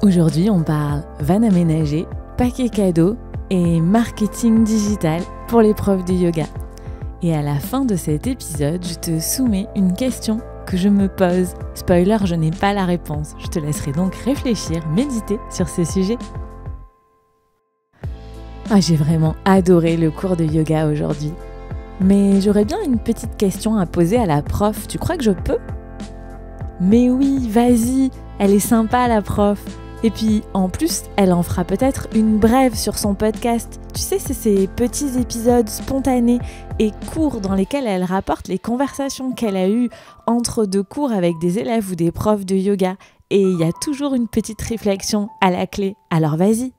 Aujourd'hui, on parle van aménagé, paquet cadeau et marketing digital pour les profs de yoga. Et à la fin de cet épisode, je te soumets une question que je me pose. Spoiler, je n'ai pas la réponse. Je te laisserai donc réfléchir, méditer sur ce sujet. J'ai vraiment adoré le cours de yoga aujourd'hui. Mais j'aurais bien une petite question à poser à la prof. Tu crois que je peux ? Mais oui, vas-y, elle est sympa la prof. Et puis, en plus, elle en fera peut-être une brève sur son podcast. Tu sais, c'est ces petits épisodes spontanés et courts dans lesquels elle rapporte les conversations qu'elle a eues entre deux cours avec des élèves ou des profs de yoga. Et il y a toujours une petite réflexion à la clé. Alors vas-y.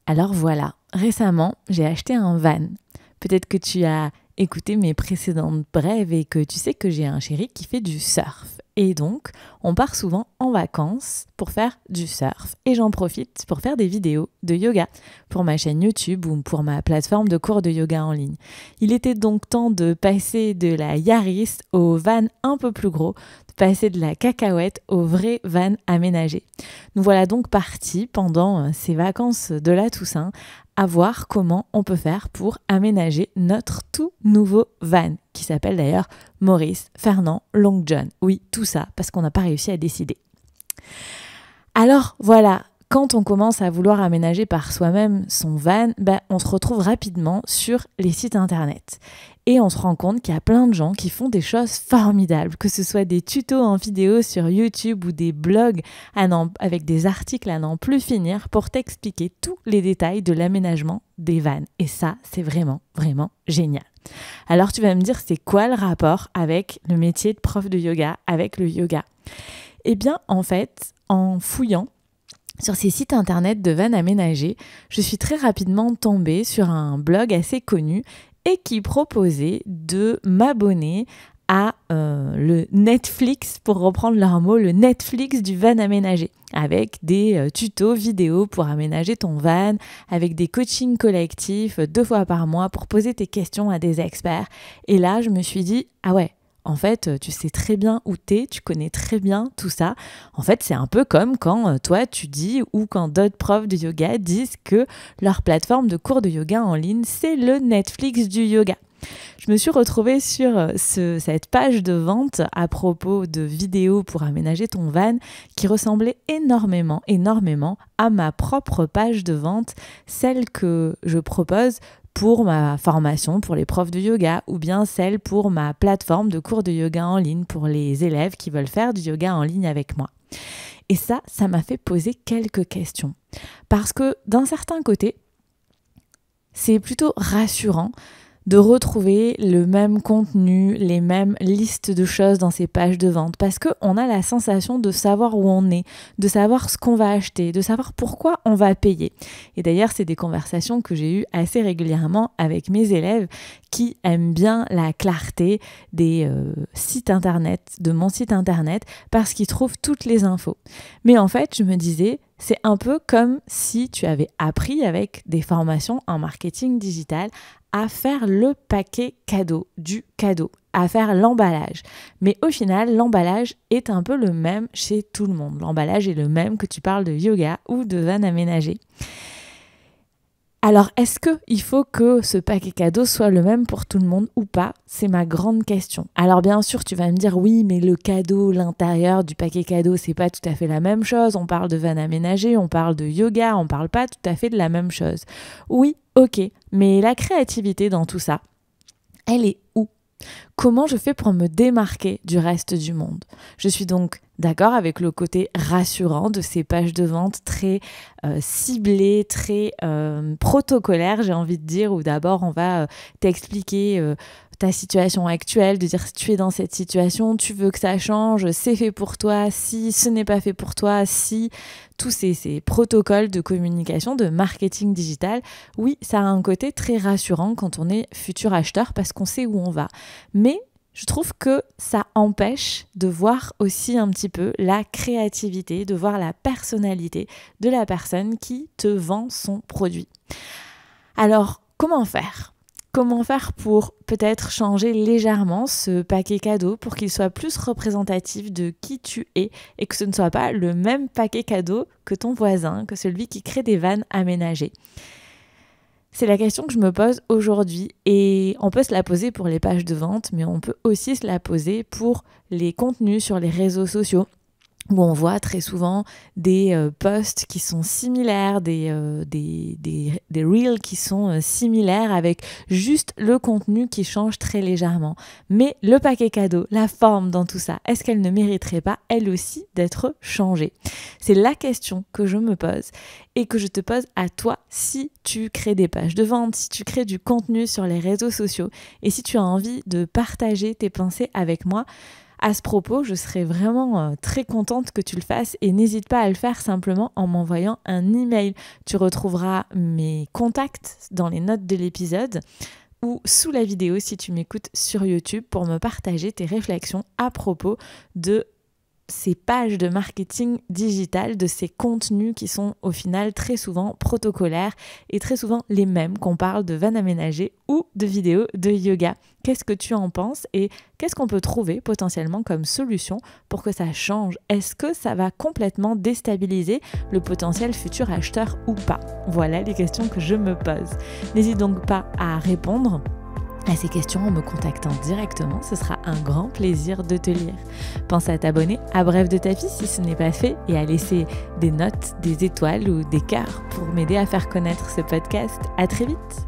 Alors voilà, récemment, j'ai acheté un van. Peut-être que tu as écouté mes précédentes brèves et que tu sais que j'ai un chéri qui fait du surf. Et donc, on part souvent en vacances pour faire du surf. Et j'en profite pour faire des vidéos de yoga pour ma chaîne YouTube ou pour ma plateforme de cours de yoga en ligne. Il était donc temps de passer de la Yaris au van un peu plus gros, de passer de la cacahuète au vrai van aménagé. Nous voilà donc partis pendant ces vacances de la Toussaint à voir comment on peut faire pour aménager notre tout nouveau van, qui s'appelle d'ailleurs Maurice Fernand Long John. Oui, tout ça, parce qu'on n'a pas réussi à décider. Alors voilà, quand on commence à vouloir aménager par soi-même son van, on se retrouve rapidement sur les sites internet. Et on se rend compte qu'il y a plein de gens qui font des choses formidables, que ce soit des tutos en vidéo sur YouTube ou des blogs avec des articles à n'en plus finir pour t'expliquer tous les détails de l'aménagement des vannes. Et ça, c'est vraiment, vraiment génial. Alors tu vas me dire, c'est quoi le rapport avec le métier de prof de yoga, avec le yoga ? Eh bien, en fait, en fouillant sur ces sites internet de vannes aménagées, je suis très rapidement tombée sur un blog assez connu et qui proposait de m'abonner à le Netflix, pour reprendre leur mot, le Netflix du van aménagé, avec des tutos vidéo pour aménager ton van, avec des coachings collectifs 2 fois par mois pour poser tes questions à des experts. Et là, je me suis dit, ah ouais, en fait, tu sais très bien où t'es, tu connais très bien tout ça. En fait, c'est un peu comme quand toi, tu dis ou quand d'autres profs de yoga disent que leur plateforme de cours de yoga en ligne, c'est le Netflix du yoga. Je me suis retrouvée sur cette page de vente à propos de vidéos pour aménager ton van qui ressemblait énormément à ma propre page de vente, celle que je propose pour ma formation pour les profs de yoga ou bien celle pour ma plateforme de cours de yoga en ligne pour les élèves qui veulent faire du yoga en ligne avec moi. Et ça m'a fait poser quelques questions. Parce que d'un certain côté, c'est plutôt rassurant de retrouver le même contenu, les mêmes listes de choses dans ces pages de vente parce qu'on a la sensation de savoir où on est, de savoir ce qu'on va acheter, de savoir pourquoi on va payer. Et d'ailleurs, c'est des conversations que j'ai eues assez régulièrement avec mes élèves qui aiment bien la clarté des sites internet, de mon site internet, parce qu'ils trouvent toutes les infos. Mais en fait, je me disais, c'est un peu comme si tu avais appris avec des formations en marketing digital à faire le paquet cadeau du cadeau, à faire l'emballage. Mais au final, l'emballage est un peu le même chez tout le monde. L'emballage est le même que tu parles de yoga ou de van aménagé. Alors, est-ce qu'il faut que ce paquet cadeau soit le même pour tout le monde ou pas ? C'est ma grande question. Alors bien sûr, tu vas me dire, oui, mais le cadeau, l'intérieur du paquet cadeau, c'est pas tout à fait la même chose. On parle de van aménagé, on parle de yoga, on parle pas tout à fait de la même chose. Oui, ok, mais la créativité dans tout ça, elle est où ? Comment je fais pour me démarquer du reste du monde ? Je suis donc d'accord avec le côté rassurant de ces pages de vente très ciblées, très protocolaires, j'ai envie de dire, où d'abord on va t'expliquer ta situation actuelle, de dire si tu es dans cette situation, tu veux que ça change, c'est fait pour toi, si ce n'est pas fait pour toi, si tous ces protocoles de communication, de marketing digital, oui, ça a un côté très rassurant quand on est futur acheteur parce qu'on sait où on va. Mais je trouve que ça empêche de voir aussi un petit peu la créativité, de voir la personnalité de la personne qui te vend son produit. Alors, comment faire ? Comment faire pour peut-être changer légèrement ce paquet cadeau pour qu'il soit plus représentatif de qui tu es et que ce ne soit pas le même paquet cadeau que ton voisin, que celui qui crée des vannes aménagées ? C'est la question que je me pose aujourd'hui et on peut se la poser pour les pages de vente, mais on peut aussi se la poser pour les contenus sur les réseaux sociaux, où on voit très souvent des posts qui sont similaires, des reels qui sont similaires avec juste le contenu qui change très légèrement. Mais le paquet cadeau, la forme dans tout ça, est-ce qu'elle ne mériterait pas elle aussi d'être changée ? C'est la question que je me pose et que je te pose à toi si tu crées des pages de vente, si tu crées du contenu sur les réseaux sociaux et si tu as envie de partager tes pensées avec moi. À ce propos, je serais vraiment très contente que tu le fasses et n'hésite pas à le faire simplement en m'envoyant un email. Tu retrouveras mes contacts dans les notes de l'épisode ou sous la vidéo si tu m'écoutes sur YouTube pour me partager tes réflexions à propos de ces pages de marketing digital, de ces contenus qui sont au final très souvent protocolaires et très souvent les mêmes qu'on parle de vannes aménagées ou de vidéos de yoga. Qu'est-ce que tu en penses et qu'est-ce qu'on peut trouver potentiellement comme solution pour que ça change ? Est-ce que ça va complètement déstabiliser le potentiel futur acheteur ou pas ? Voilà les questions que je me pose. N'hésite donc pas à répondre à ces questions en me contactant directement, ce sera un grand plaisir de te lire. Pense à t'abonner à Bref de ta fille si ce n'est pas fait et à laisser des notes, des étoiles ou des cœurs pour m'aider à faire connaître ce podcast. À très vite.